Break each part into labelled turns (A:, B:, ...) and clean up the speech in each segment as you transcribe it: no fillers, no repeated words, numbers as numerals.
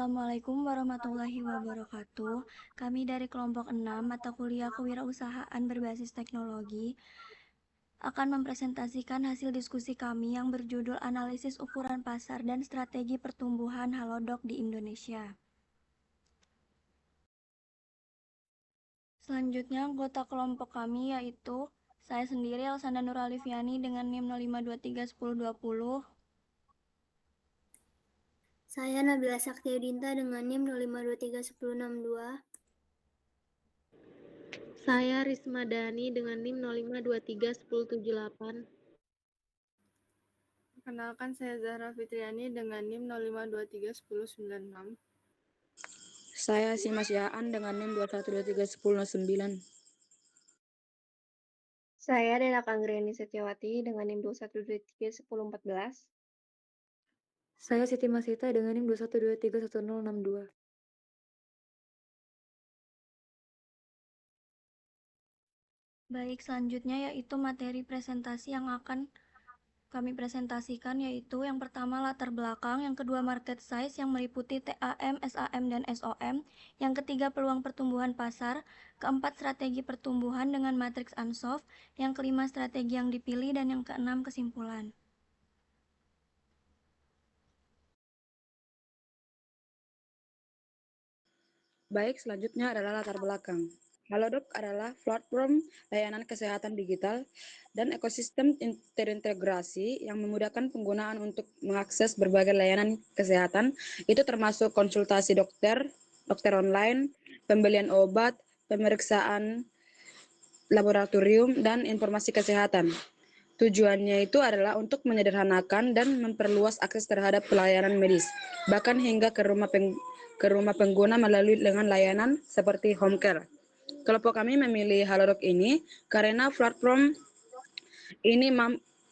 A: Assalamualaikum warahmatullahi wabarakatuh. Kami dari kelompok 6 mata kuliah kewirausahaan berbasis teknologi akan mempresentasikan hasil diskusi kami yang berjudul Analisis Ukuran Pasar dan Strategi Pertumbuhan Halodoc di Indonesia. Selanjutnya anggota kelompok kami yaitu saya sendiri Elsanda Nuralifiani dengan NIM 05231020.
B: Saya Nabila Saktiudinta dengan NIM 05231062.
C: Saya Risma Dani dengan NIM 05231078.
D: Perkenalkan, saya Zahra Fitriani dengan NIM 05231096.
E: Saya Simas Yaan dengan NIM 21231009.
F: Saya Dena Kanggreni Setiawati dengan NIM 21231014.
G: Saya Siti Masita dengan NIM 21231062.
A: Baik, selanjutnya yaitu materi presentasi yang akan kami presentasikan yaitu yang pertama latar belakang, yang kedua market size yang meliputi TAM, SAM, dan SOM, yang ketiga peluang pertumbuhan pasar, keempat strategi pertumbuhan dengan matriks Ansoff, yang kelima strategi yang dipilih, dan yang keenam kesimpulan.
E: Baik, selanjutnya adalah latar belakang. Halodoc adalah platform layanan kesehatan digital dan ekosistem terintegrasi yang memudahkan penggunaan untuk mengakses berbagai layanan kesehatan, itu termasuk konsultasi dokter online, pembelian obat, pemeriksaan laboratorium, dan informasi kesehatan. Tujuannya itu adalah untuk menyederhanakan dan memperluas akses terhadap pelayanan medis, bahkan hingga ke rumah pengguna melalui dengan layanan seperti home care. Kelompok kami memilih Halodoc ini karena platform ini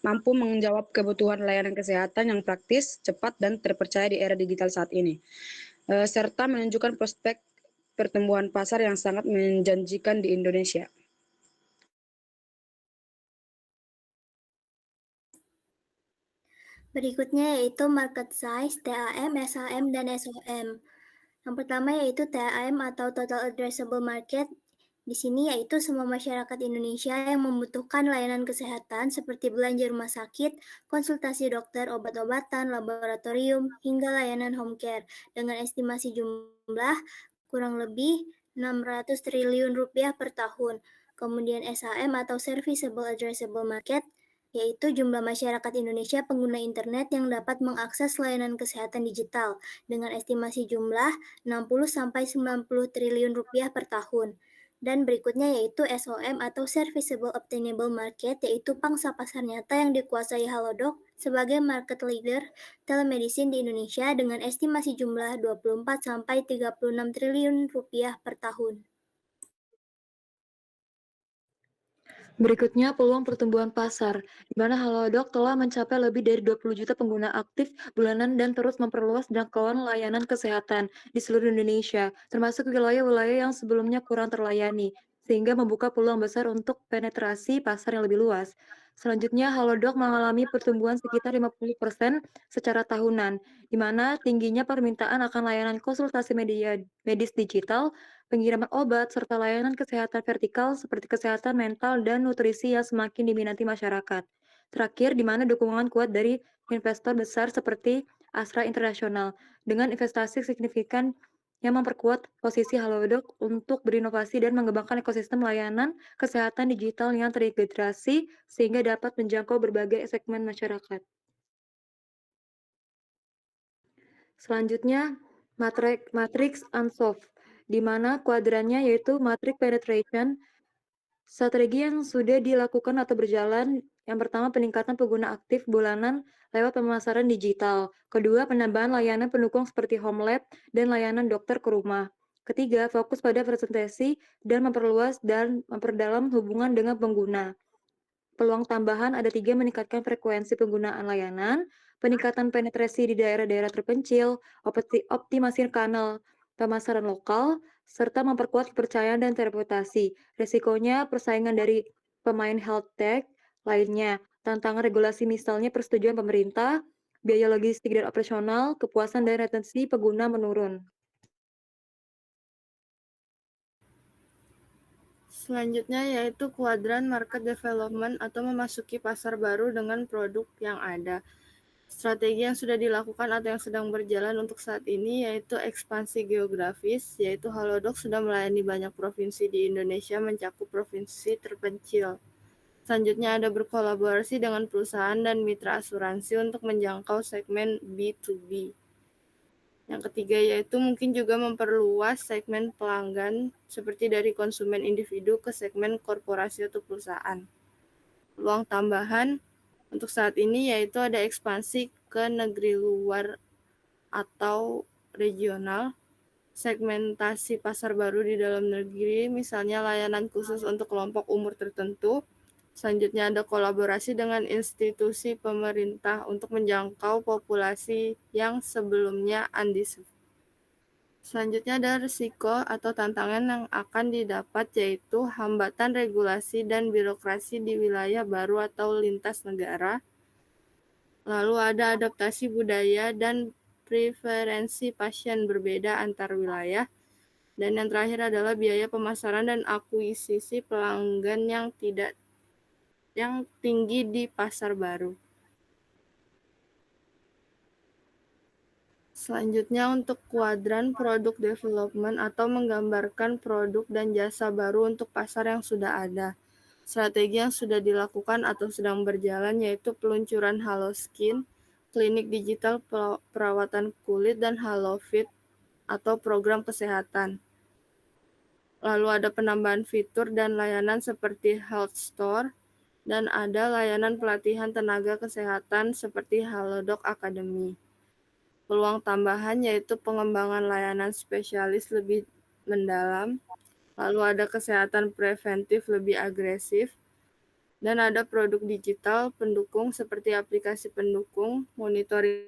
E: mampu menjawab kebutuhan layanan kesehatan yang praktis, cepat, dan terpercaya di era digital saat ini, serta menunjukkan prospek pertumbuhan pasar yang sangat menjanjikan di Indonesia.
B: Berikutnya yaitu market size, TAM, SAM, dan SOM. Yang pertama yaitu TAM atau Total Addressable Market. Di sini yaitu semua masyarakat Indonesia yang membutuhkan layanan kesehatan seperti belanja rumah sakit, konsultasi dokter, obat-obatan, laboratorium, hingga layanan home care dengan estimasi jumlah kurang lebih 600 triliun rupiah per tahun. Kemudian SAM atau Serviceable Addressable Market yaitu jumlah masyarakat Indonesia pengguna internet yang dapat mengakses layanan kesehatan digital dengan estimasi jumlah 60-90 triliun rupiah per tahun. Dan berikutnya yaitu SOM atau Serviceable Obtainable Market, yaitu pangsa pasar nyata yang dikuasai Halodoc sebagai market leader telemedicine di Indonesia dengan estimasi jumlah 24-36 triliun rupiah per tahun.
G: Berikutnya peluang pertumbuhan pasar, di mana Halodoc telah mencapai lebih dari 20 juta pengguna aktif bulanan dan terus memperluas jangkauan layanan kesehatan di seluruh Indonesia, termasuk wilayah-wilayah yang sebelumnya kurang terlayani, sehingga membuka peluang besar untuk penetrasi pasar yang lebih luas. Selanjutnya, Halodoc mengalami pertumbuhan sekitar 50% secara tahunan, di mana tingginya permintaan akan layanan konsultasi medis digital, pengiriman obat, serta layanan kesehatan vertikal seperti kesehatan mental dan nutrisi yang semakin diminati masyarakat. Terakhir, di mana dukungan kuat dari investor besar seperti Astra International dengan investasi signifikan yang memperkuat posisi Halodoc untuk berinovasi dan mengembangkan ekosistem layanan kesehatan digital yang terintegrasi sehingga dapat menjangkau berbagai segmen masyarakat. Selanjutnya, matriks Ansoff, di mana kuadrannya yaitu matrix penetration. Strategi yang sudah dilakukan atau berjalan, yang pertama peningkatan pengguna aktif bulanan lewat pemasaran digital. Kedua, penambahan layanan pendukung seperti home lab dan layanan dokter ke rumah. Ketiga, fokus pada presentasi dan memperluas dan memperdalam hubungan dengan pengguna. Peluang tambahan ada 3, meningkatkan frekuensi penggunaan layanan, peningkatan penetrasi di daerah-daerah terpencil, optimasi kanal pemasaran lokal, serta memperkuat kepercayaan dan reputasi. Resikonya persaingan dari pemain health tech lainnya, tantangan regulasi misalnya persetujuan pemerintah, biaya logistik dan operasional, kepuasan dan retensi pengguna menurun.
D: Selanjutnya yaitu kuadran market development atau memasuki pasar baru dengan produk yang ada. Strategi yang sudah dilakukan atau yang sedang berjalan untuk saat ini yaitu ekspansi geografis, yaitu Halodoc sudah melayani banyak provinsi di Indonesia mencakup provinsi terpencil. Selanjutnya ada berkolaborasi dengan perusahaan dan mitra asuransi untuk menjangkau segmen B2B. Yang ketiga yaitu mungkin juga memperluas segmen pelanggan seperti dari konsumen individu ke segmen korporasi atau perusahaan. Peluang tambahan untuk saat ini yaitu ada ekspansi ke negeri luar atau regional, segmentasi pasar baru di dalam negeri, misalnya layanan khusus untuk kelompok umur tertentu. Selanjutnya ada kolaborasi dengan institusi pemerintah untuk menjangkau populasi yang sebelumnya undiserved. Selanjutnya ada risiko atau tantangan yang akan didapat yaitu hambatan regulasi dan birokrasi di wilayah baru atau lintas negara. Lalu ada adaptasi budaya dan preferensi pasien berbeda antar wilayah. Dan yang terakhir adalah biaya pemasaran dan akuisisi pelanggan yang tinggi di pasar baru. Selanjutnya untuk kuadran produk development atau menggambarkan produk dan jasa baru untuk pasar yang sudah ada. Strategi yang sudah dilakukan atau sedang berjalan yaitu peluncuran Halo Skin, klinik digital perawatan kulit, dan Halo Fit atau program kesehatan. Lalu ada penambahan fitur dan layanan seperti Health Store, dan ada layanan pelatihan tenaga kesehatan seperti Halodoc Academy. Peluang tambahan yaitu pengembangan layanan spesialis lebih mendalam, lalu ada kesehatan preventif lebih agresif, dan ada produk digital pendukung seperti aplikasi pendukung, monitoring,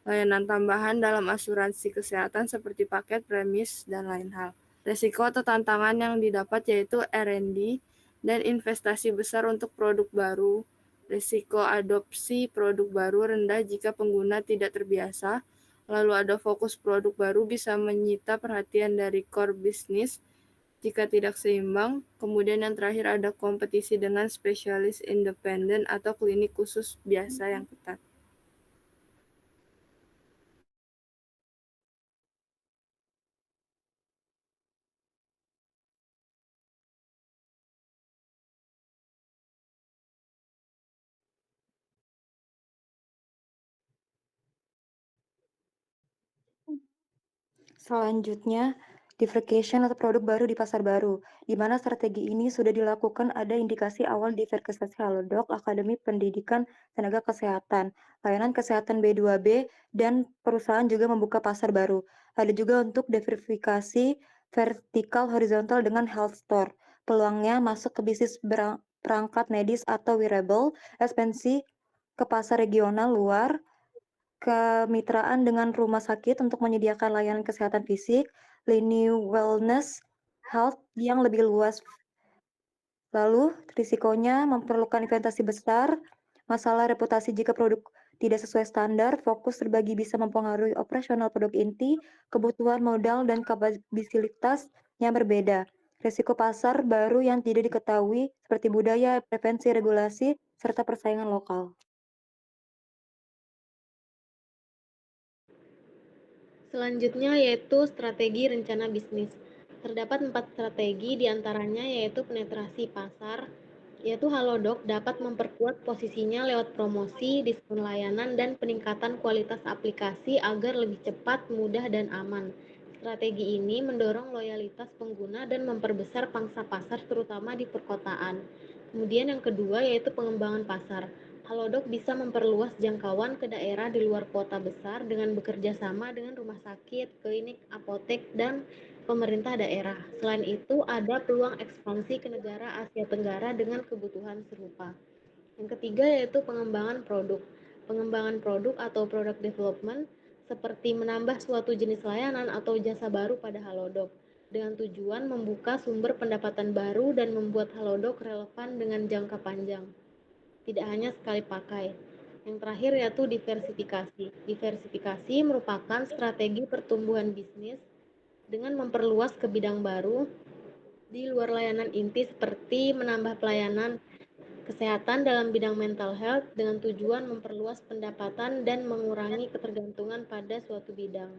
D: layanan tambahan dalam asuransi kesehatan seperti paket premis, dan lain hal. Resiko atau tantangan yang didapat yaitu R&D dan investasi besar untuk produk baru. Risiko adopsi produk baru rendah jika pengguna tidak terbiasa. Lalu ada fokus produk baru bisa menyita perhatian dari core bisnis jika tidak seimbang. Kemudian yang terakhir ada kompetisi dengan spesialis independen atau klinik khusus biasa yang ketat.
G: Selanjutnya, diversification atau produk baru di pasar baru, di mana strategi ini sudah dilakukan. Ada indikasi awal diversifikasi Halodoc, Akademi Pendidikan Tenaga Kesehatan, layanan kesehatan B2B, dan perusahaan juga membuka pasar baru. Ada juga untuk diversifikasi vertikal horizontal dengan Health Store. Peluangnya masuk ke bisnis perangkat medis atau wearable, ekspansi ke pasar regional luar, kemitraan dengan rumah sakit untuk menyediakan layanan kesehatan fisik, lini wellness, health yang lebih luas. Lalu, risikonya memerlukan investasi besar, masalah reputasi jika produk tidak sesuai standar, fokus terbagi bisa mempengaruhi operasional produk inti, kebutuhan modal, dan kapabilitas yang berbeda. Risiko pasar baru yang tidak diketahui seperti budaya, prevensi, regulasi, serta persaingan lokal.
C: Selanjutnya yaitu strategi rencana bisnis. Terdapat 4 strategi diantaranya yaitu penetrasi pasar, yaitu Halodoc dapat memperkuat posisinya lewat promosi, diskon layanan, dan peningkatan kualitas aplikasi agar lebih cepat, mudah, dan aman. Strategi ini mendorong loyalitas pengguna dan memperbesar pangsa pasar terutama di perkotaan. Kemudian yang kedua yaitu pengembangan pasar. Halodoc bisa memperluas jangkauan ke daerah di luar kota besar dengan bekerja sama dengan rumah sakit, klinik, apotek, dan pemerintah daerah. Selain itu, ada peluang ekspansi ke negara Asia Tenggara dengan kebutuhan serupa. Yang ketiga yaitu pengembangan produk. Pengembangan produk atau product development seperti menambah suatu jenis layanan atau jasa baru pada Halodoc dengan tujuan membuka sumber pendapatan baru dan membuat Halodoc relevan dengan jangka panjang. tidak hanya sekali pakai. Yang terakhir yaitu diversifikasi. Diversifikasi merupakan strategi pertumbuhan bisnis dengan memperluas ke bidang baru di luar layanan inti seperti menambah pelayanan kesehatan dalam bidang mental health dengan tujuan memperluas pendapatan dan mengurangi ketergantungan pada suatu bidang.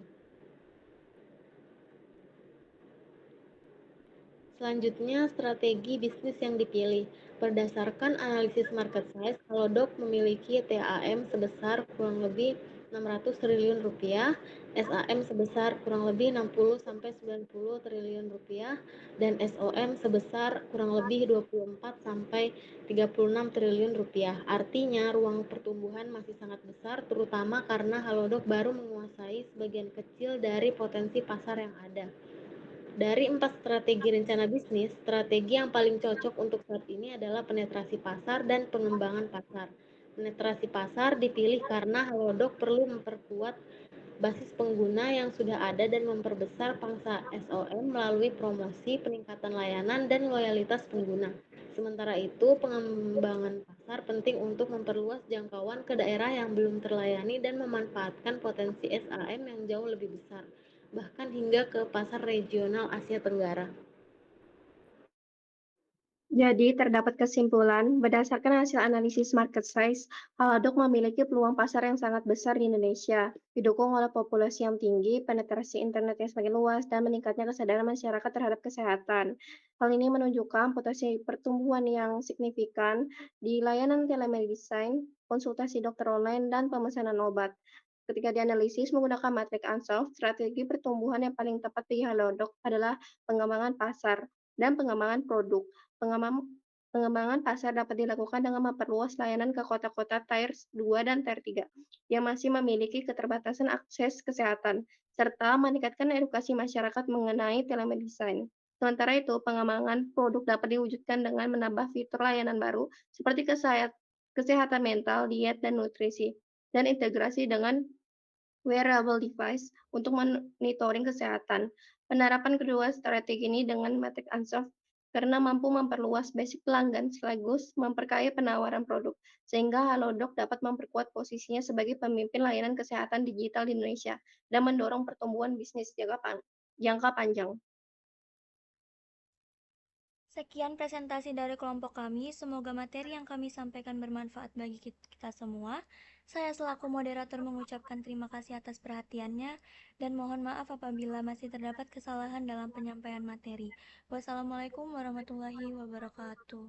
C: Selanjutnya, strategi bisnis yang dipilih. Berdasarkan analisis market size, Halodoc memiliki TAM sebesar kurang lebih 600 triliun rupiah, SAM sebesar kurang lebih 60-90 triliun rupiah, dan SOM sebesar kurang lebih 24-36 triliun rupiah. Artinya, ruang pertumbuhan masih sangat besar, terutama karena Halodoc baru menguasai sebagian kecil dari potensi pasar yang ada. Dari 4 strategi rencana bisnis, strategi yang paling cocok untuk saat ini adalah penetrasi pasar dan pengembangan pasar. Penetrasi pasar dipilih karena Halodoc perlu memperkuat basis pengguna yang sudah ada dan memperbesar pangsa SOM melalui promosi, peningkatan layanan, dan loyalitas pengguna. Sementara itu, pengembangan pasar penting untuk memperluas jangkauan ke daerah yang belum terlayani dan memanfaatkan potensi SAM yang jauh lebih besar, bahkan hingga ke pasar regional Asia Tenggara.
F: Jadi, terdapat kesimpulan, berdasarkan hasil analisis market size, Halodoc memiliki peluang pasar yang sangat besar di Indonesia, didukung oleh populasi yang tinggi, penetrasi internet yang semakin luas, dan meningkatnya kesadaran masyarakat terhadap kesehatan. Hal ini menunjukkan potensi pertumbuhan yang signifikan di layanan telemedicine, konsultasi dokter online, dan pemesanan obat. Ketika dianalisis menggunakan matrik Ansoff, strategi pertumbuhan yang paling tepat bagi Halodoc adalah pengembangan pasar dan pengembangan produk. Pengembangan pasar dapat dilakukan dengan memperluas layanan ke kota-kota Tier 2 dan Tier 3 yang masih memiliki keterbatasan akses kesehatan, serta meningkatkan edukasi masyarakat mengenai telemedicine. Sementara itu, pengembangan produk dapat diwujudkan dengan menambah fitur layanan baru seperti kesehatan mental, diet, dan nutrisi, dan integrasi dengan wearable device untuk monitoring kesehatan. Penerapan kedua strategi ini dengan metrik Ansoff karena mampu memperluas basic pelanggan sekaligus memperkaya penawaran produk, sehingga Halodoc dapat memperkuat posisinya sebagai pemimpin layanan kesehatan digital di Indonesia dan mendorong pertumbuhan bisnis jangka panjang.
A: Sekian presentasi dari kelompok kami. Semoga materi yang kami sampaikan bermanfaat bagi kita semua. Saya selaku moderator mengucapkan terima kasih atas perhatiannya dan mohon maaf apabila masih terdapat kesalahan dalam penyampaian materi. Wassalamualaikum warahmatullahi wabarakatuh.